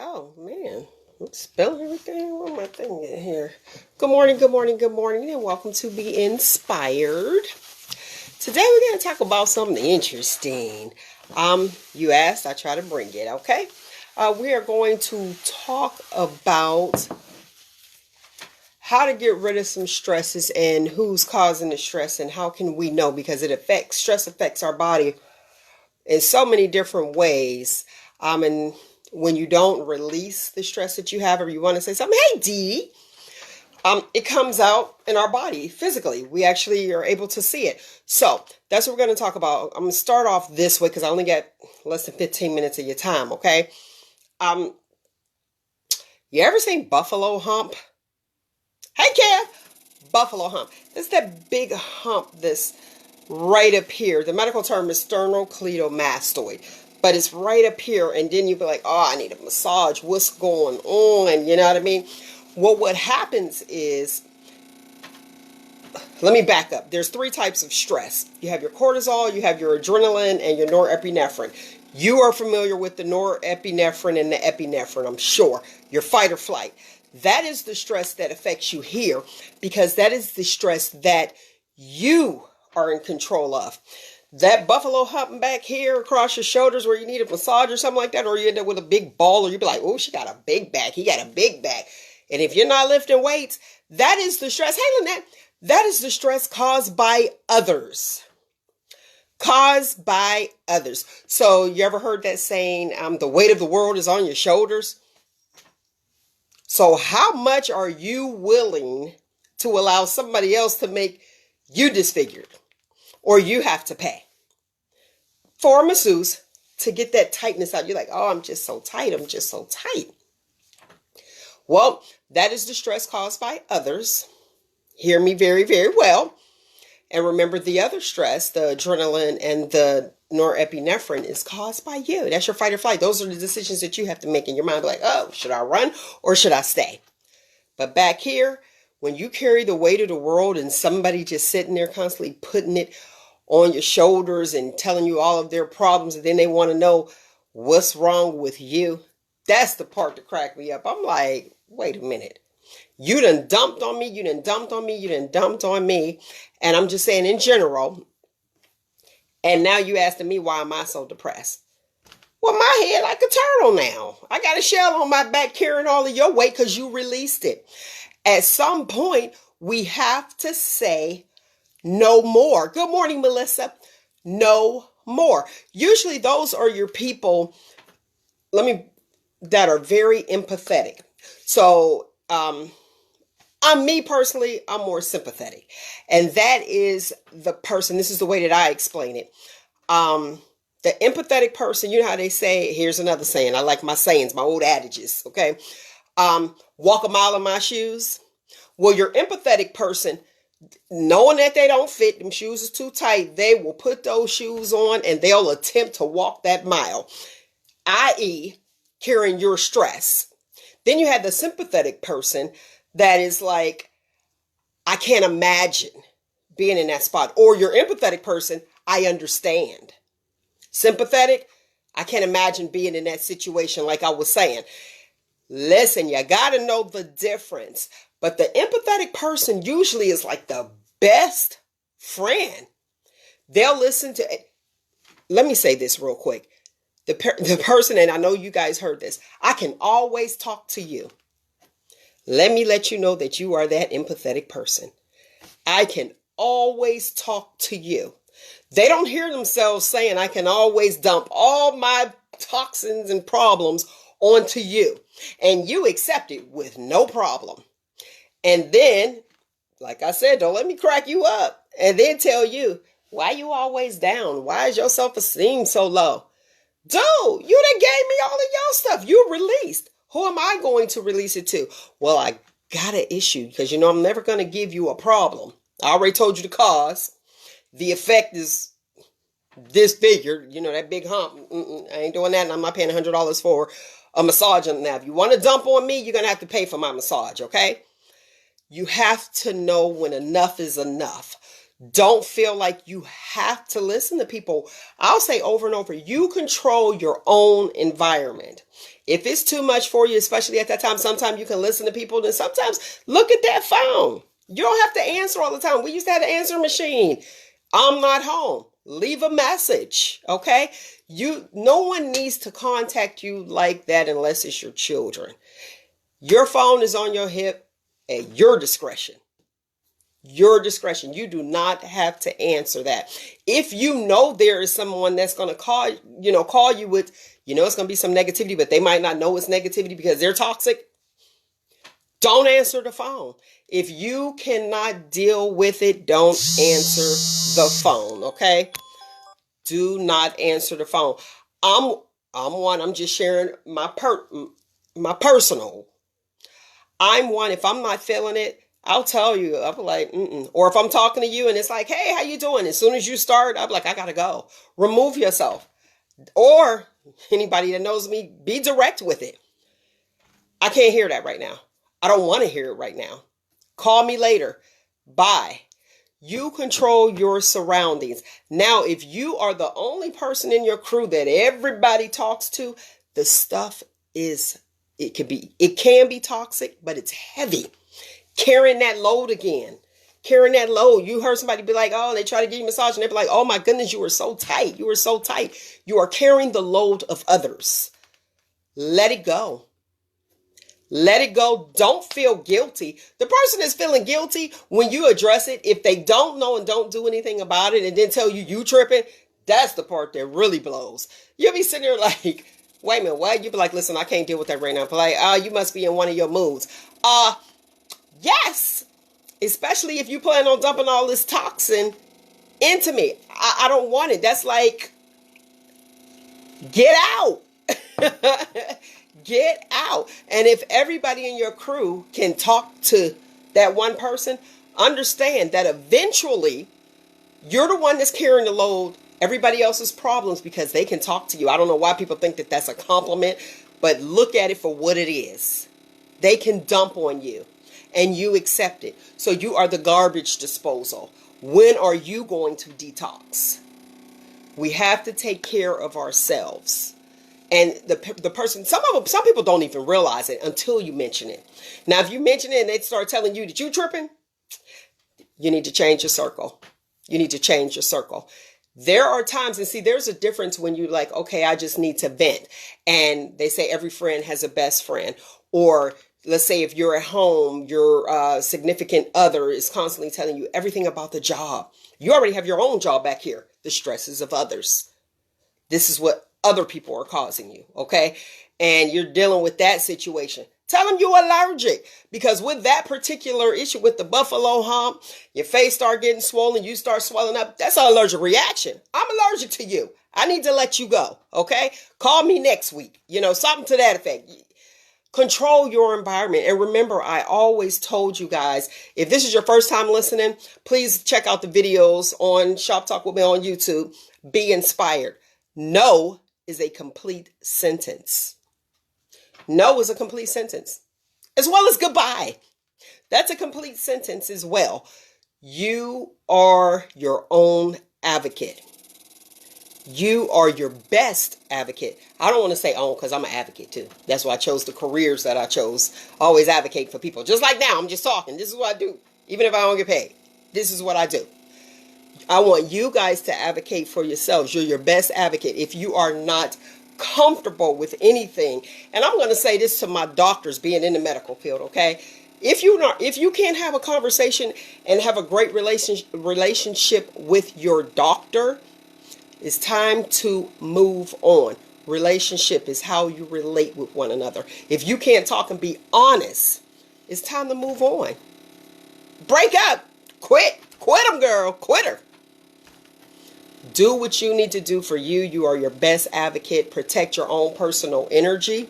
Oh man, I'm spelling everything. What am I thinking here? Good morning, good morning, good morning, and welcome to Be Inspired. Today we're going to talk about something interesting. You asked, I try to bring it. Okay, we are going to talk about how to get rid of some stresses and who's causing the stress and how can we know, because stress affects our body in so many different ways. And when you don't release the stress that you have, or you want to say something, hey Dee, it comes out in our body physically. We actually are able to see it. So that's what we're going to talk about. I'm going to start off this way because I only got less than 15 minutes of your time. Okay. You ever seen buffalo hump? Hey Kev, buffalo hump. It's that big hump that's right up here. The medical term is sternocleidomastoid. But it's right up here, and then you'll be like, oh, I need a massage. What's going on? You know what I mean? Well, what happens is, let me back up. There's three types of stress. You have your cortisol, you have your adrenaline, and your norepinephrine. You are familiar with the norepinephrine and the epinephrine, I'm sure. Your fight or flight. That is the stress that affects you here, because that is the stress that you are in control of. That buffalo hump back here across your shoulders where you need a massage or something like that, or you end up with a big ball, or you'd be like, oh, she got a big back. He got a big back. And if you're not lifting weights, that is the stress. Hey, Lynette, that is the stress caused by others. Caused by others. So you ever heard that saying, the weight of the world is on your shoulders? So how much are you willing to allow somebody else to make you disfigured? Or you have to pay for a masseuse to get that tightness out. You're like, oh, I'm just so tight. I'm just so tight. Well, that is the stress caused by others. Hear me very, very well. And remember, the other stress, the adrenaline and the norepinephrine, is caused by you. That's your fight or flight. Those are the decisions that you have to make in your mind. Like, oh, should I run or should I stay? But back here, when you carry the weight of the world and somebody just sitting there constantly putting it on your shoulders and telling you all of their problems, and then they want to know what's wrong with you, that's the part that cracked me up. I'm like, wait a minute. You done dumped on me. You done dumped on me. You done dumped on me. And I'm just saying in general. And now you asking me, why am I so depressed? Well, my head like a turtle now. I got a shell on my back carrying all of your weight because you released it. At some point, we have to say no more. Good morning, Melissa. No more. Usually those are your people, that are very empathetic. So, I'm me personally, I'm more sympathetic. And that is the person, this is the way that I explain it. The empathetic person, you know how they say, here's another saying. I like my sayings, my old adages, okay? Walk a mile in my shoes. Well, your empathetic person, knowing that they don't fit, them shoes is too tight, they will put those shoes on and they'll attempt to walk that mile, i.e. carrying your stress. Then you have the sympathetic person that is like, I can't imagine being in that spot. Or your empathetic person, I understand. Sympathetic, I can't imagine being in that situation, like I was saying. Listen, you got to know the difference. But the empathetic person usually is like the best friend. They'll listen to it. Let me say this real quick. The person, and I know you guys heard this, I can always talk to you. Let me let you know that you are that empathetic person. I can always talk to you. They don't hear themselves saying, I can always dump all my toxins and problems onto you. And you accept it with no problem. And then, like I said, don't let me crack you up. And then tell you, why you always down? Why is your self-esteem so low? Dude, you done gave me all of your stuff. You released. Who am I going to release it to? Well, I got an issue because, I'm never going to give you a problem. I already told you the cause. The effect is disfigured. That big hump. I ain't doing that, and I'm not paying $100 for a massage. Now, if you want to dump on me, you're going to have to pay for my massage, okay? You have to know when enough is enough. Don't feel like you have to listen to people. I'll say over and over, you control your own environment. If it's too much for you, especially at that time, sometimes you can listen to people, and sometimes look at that phone. You don't have to answer all the time. We used to have an answer machine. I'm not home. Leave a message, okay? No one needs to contact you like that unless it's your children. Your phone is on your hip at your discretion. Your discretion. You do not have to answer that. If you know there is someone that's going to call you with, it's going to be some negativity, but they might not know it's negativity because they're toxic, don't answer the phone. If you cannot deal with it, don't answer the phone, okay? Do not answer the phone. I'm just sharing my personal. I'm one, if I'm not feeling it, I'll tell you. I'll be like, Or if I'm talking to you and it's like, hey, how you doing? As soon as you start, I'll be like, I gotta go. Remove yourself. Or anybody that knows me, be direct with it. I can't hear that right now. I don't want to hear it right now. Call me later. Bye. You control your surroundings. Now, if you are the only person in your crew that everybody talks to, the stuff it can be toxic, but it's heavy. Carrying that load again. Carrying that load. You heard somebody be like, oh, they try to give you a massage and they be like, oh my goodness, you were so tight. You were so tight. You are carrying the load of others. Let it go. Let it go. Don't feel guilty. The person is feeling guilty when you address it. If they don't know and don't do anything about it and then tell you tripping, that's the part that really blows. You'll be sitting there like, wait a minute, what? You'll be like, listen, I can't deal with that right now. But like, you must be in one of your moods. Yes. Especially if you plan on dumping all this toxin into me. I don't want it. That's like, get out. Get out. And if everybody in your crew can talk to that one person, understand that eventually you're the one that's carrying the load, everybody else's problems, because they can talk to you. I don't know why people think that that's a compliment, but look at it for what it is. They can dump on you and you accept it. So you are the garbage disposal. When are you going to detox? We have to take care of ourselves. And the person, some people don't even realize it until you mention it. Now, if you mention it and they start telling you that you tripping, you need to change your circle. You need to change your circle. There are times, and see, there's a difference when you like, okay, I just need to vent. And they say every friend has a best friend. Or let's say if you're at home, your significant other is constantly telling you everything about the job. You already have your own job back here. The stresses of others. This is what other people are causing you, okay? And you're dealing with that situation. Tell them you're allergic, because with that particular issue with the buffalo hump, your face start getting swollen, you start swelling up. That's an allergic reaction. I'm allergic to you. I need to let you go, okay? Call me next week. Something to that effect. Control your environment. And remember, I always told you guys, if this is your first time listening, please check out the videos on Shop Talk with Mel on YouTube. Be inspired. No is a complete sentence. No is a complete sentence. As well as goodbye. That's a complete sentence as well. You are your own advocate. You are your best advocate. I don't want to say own because I'm an advocate too. That's why I chose the careers that I chose. I always advocate for people. Just like now, I'm just talking. This is what I do. Even if I don't get paid. This is what I do. I want you guys to advocate for yourselves. You're your best advocate. If you are not comfortable with anything, and I'm going to say this to my doctors being in the medical field, okay? If you can't have a conversation and have a great relationship with your doctor, it's time to move on. Relationship is how you relate with one another. If you can't talk and be honest, it's time to move on. Break up. Quit. Quit them, girl. Quit her. Do what you need to do for you. You are your best advocate. Protect your own personal energy.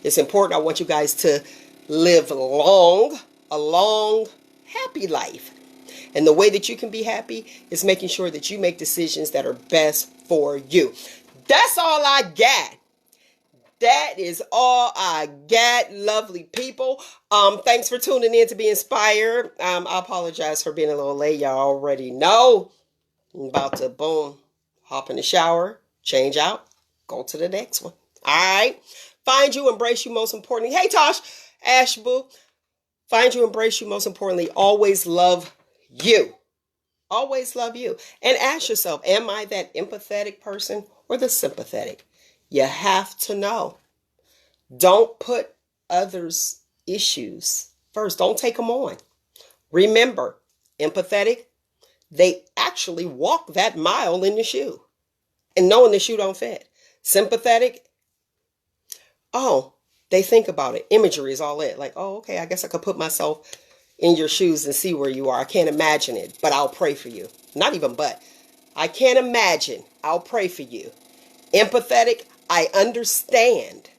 It's important. I want you guys to live a long, happy life. And the way that you can be happy is making sure that you make decisions that are best for you. That's all I got. That is all I got, lovely people. Thanks for tuning in to be inspired. I apologize for being a little late. Y'all already know. I'm about to, boom, hop in the shower, change out, go to the next one. All right. Find you, embrace you, most importantly. Hey, Tosh, Ashboo. Find you, embrace you, most importantly. Always love you. Always love you. And ask yourself, am I that empathetic person or the sympathetic? You have to know. Don't put others' issues first. Don't take them on. Remember, empathetic, they actually walk that mile in the shoe and knowing the shoe don't fit. Sympathetic, oh, they think about it. Imagery is all it. Like, oh, okay, I guess I could put myself in your shoes and see where you are. I can't imagine it, but I'll pray for you. Not even but. I can't imagine. I'll pray for you. Empathetic, I understand.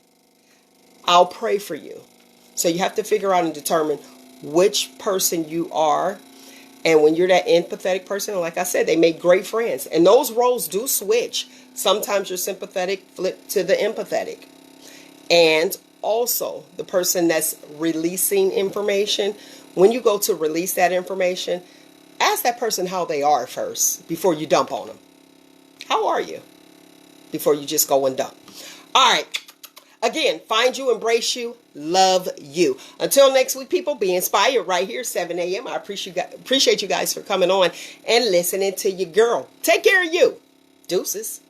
I'll pray for you. So you have to figure out and determine which person you are. And when you're that empathetic person, like I said, they make great friends. And those roles do switch. Sometimes you're sympathetic, flip to the empathetic. And also the person that's releasing information, when you go to release that information, ask that person how they are first before you dump on them. How are you? Before you just go and dump. All right. Again, find you, embrace you, love you. Until next week, people, be inspired right here, 7 a.m. I appreciate you guys for coming on and listening to your girl. Take care of you. Deuces.